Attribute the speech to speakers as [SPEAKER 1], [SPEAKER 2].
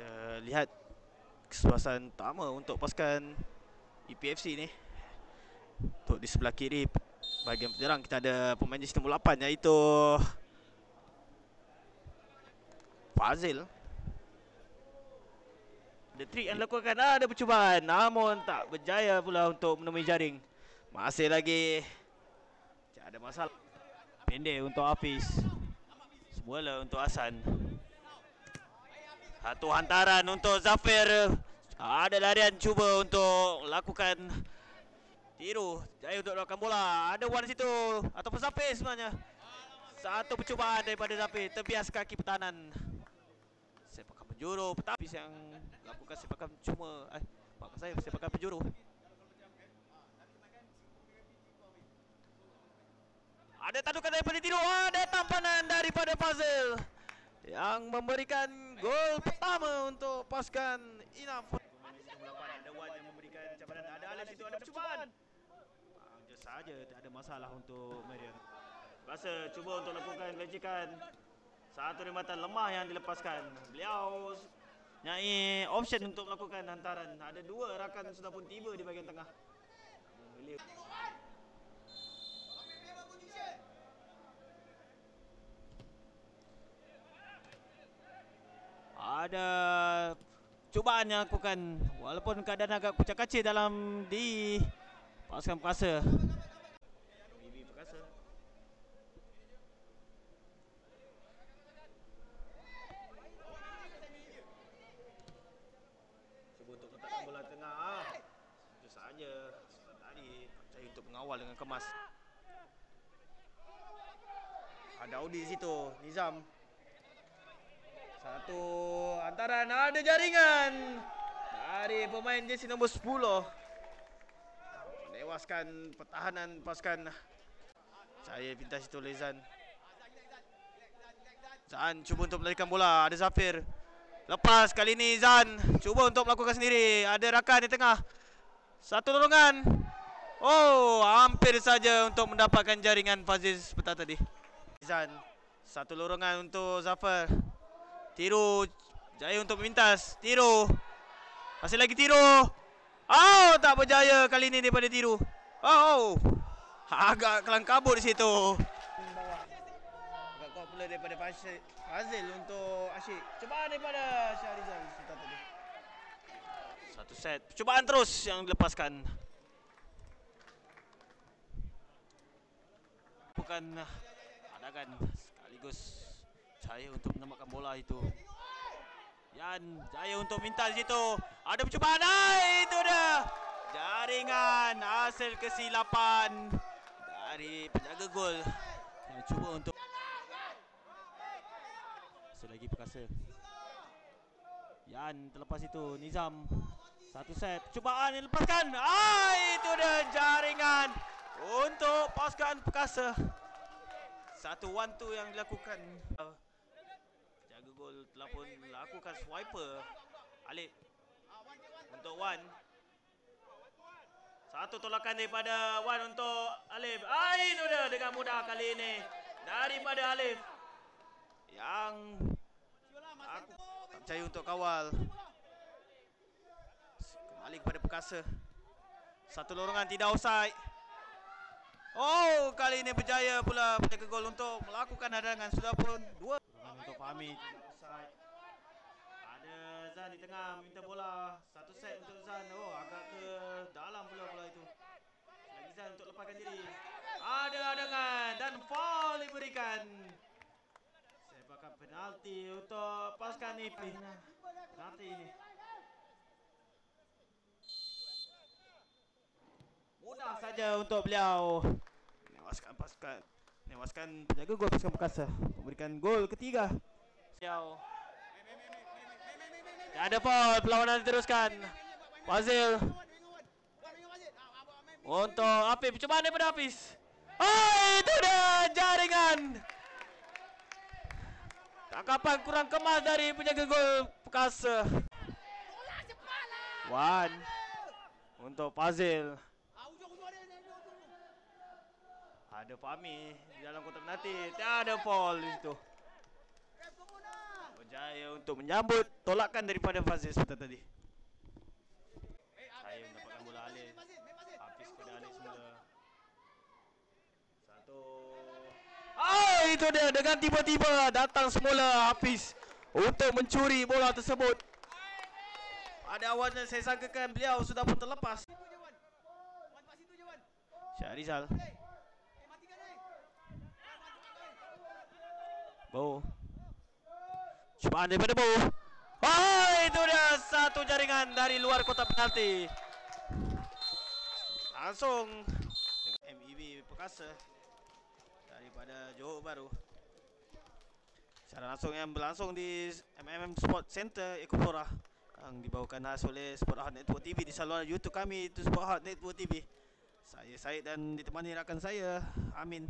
[SPEAKER 1] Kita lihat kesempatan pertama untuk pasukan EPFC ni. Untuk di sebelah kiri bahagian penyerang kita ada pemain jersey nombor 8 iaitu Fazil. The trick yang dilakukan, ada percubaan namun tak berjaya pula untuk menemui jaring. Masih lagi tak ada masalah. Pendek untuk Hafiz, semula untuk Hasan. Satu hantaran untuk Zafir. Ada larian cuba untuk lakukan tiru, jaya untuk lakukan bola. Ada Wan situ ataupun Zafir sebenarnya. Satu percubaan daripada Zafir, terbias kaki pertahanan. Sepakan penjuru, petapis yang lakukan sepakan cuma maafkan saya, sepakan penjuru. Ada tadukan daripada tiru, ada tampanan daripada Fazil yang memberikan gol pertama untuk pasukan Inaf. Ada Wan yang memberikan cabaran, ada Alif situ, ada percubaan. Just saja, tak ada masalah untuk Marian. Rasa cuba untuk lakukan lecikan. Satu rembatan lemah yang dilepaskan. Beliau nyai option untuk melakukan hantaran. Ada dua rakan sudah pun tiba di bahagian tengah. Ada cubaan yang lakukan walaupun keadaan agak kucak kacir dalam di pasukan Perkasa. Bibi Perkasa. Cuba untuk letakkan bola tengah. Itu saja. Tadi percaya untuk mengawal dengan kemas. Ada Audi situ, Nizam. Satu hantaran, ada jaringan dari pemain jersey nombor 10. Menewaskan pertahanan pasukan. Saya pintas itu Lezan. Zan cuba untuk melarikan bola, ada Zafir. Lepas kali ini Zan cuba untuk melakukan sendiri. Ada rakan di tengah. Satu dorongan. Oh, hampir saja untuk mendapatkan jaringan Fazil sebentar tadi. Zan, satu lorongan untuk Zafar. Tiru, jaya untuk memintas. Tiru, masih lagi tiru. Oh, tak berjaya kali ini daripada tiru. Oh, agak kelang kabut di situ. Agak kuat pula daripada Fazil untuk Asyik. Cubaan daripada Syahrizal sebentar tadi. Satu set, percubaan terus yang dilepaskan. Bukan adakan sekaligus jaya untuk menyelamatkan bola itu. Yan jaya untuk minta di situ. Ada percubaan. Itu dia. Jaringan hasil kesilapan dari penjaga gol yang cuba untuk selagi Perkasa. Yan terlepas itu Nizam. Satu set. Percubaan yang lepaskan. Itu dia jaringan untuk pasukan Perkasa. Satu 1-2 yang dilakukan. Jaga gol telah pun lakukan swiper. Alif untuk Wan. Satu tolakan daripada Wan untuk Alif. Itu dia dengan mudah kali ini daripada Alif yang aku tak percaya untuk kawal. Kembali kepada Perkasa. Satu lorongan tidak offside. Oh, kali ini berjaya pula penjaga gol untuk melakukan hadangan. Sudah pun 2 untuk Fahmi. Ada Zan di tengah minta bola. Satu set untuk Zan. Oh, agak ke dalam pula bola itu. Lagi Zan untuk lepaskan diri. Ada hadangan dan foul diberikan. Sepakan penalti untuk pasukan IP. Penalti ini mudah saja untuk beliau menewaskan pasukan, menewaskan penjaga gol pasukan Perkasa, memberikan gol ketiga. Beliau ada foul, perlawanan diteruskan. Fazil untuk Hafiz, percubaan daripada Hafiz. Itu dia jaringan. Tangkapan kurang kemas dari penjaga gol Perkasa. Wan untuk Fazil. Ada Fahmi di dalam kotak penalti. Tiada foul di situ. Berjaya untuk menyambut tolakan daripada Fazil sebentar tadi. Saya mendapatkan bola alih. Hafiz kepada alih semula. Satu. Oh, itu dia dengan tiba-tiba datang semula Hafiz untuk mencuri bola tersebut. Pada awalnya saya sangkakan beliau sudah pun terlepas. Syahrizal. Bow. Cubaan daripada Bow. Oh, itu dia satu jaringan dari luar kotak penalti. Langsung MEB Perkasa daripada Johor Bahru. Secara langsung yang berlangsung di MMM Sport Center Ekopora yang dibawakan khas oleh Sport Hot Network TV di saluran YouTube kami, itu Sport Hot Network TV. Saya Syed dan ditemani rakan saya Amin.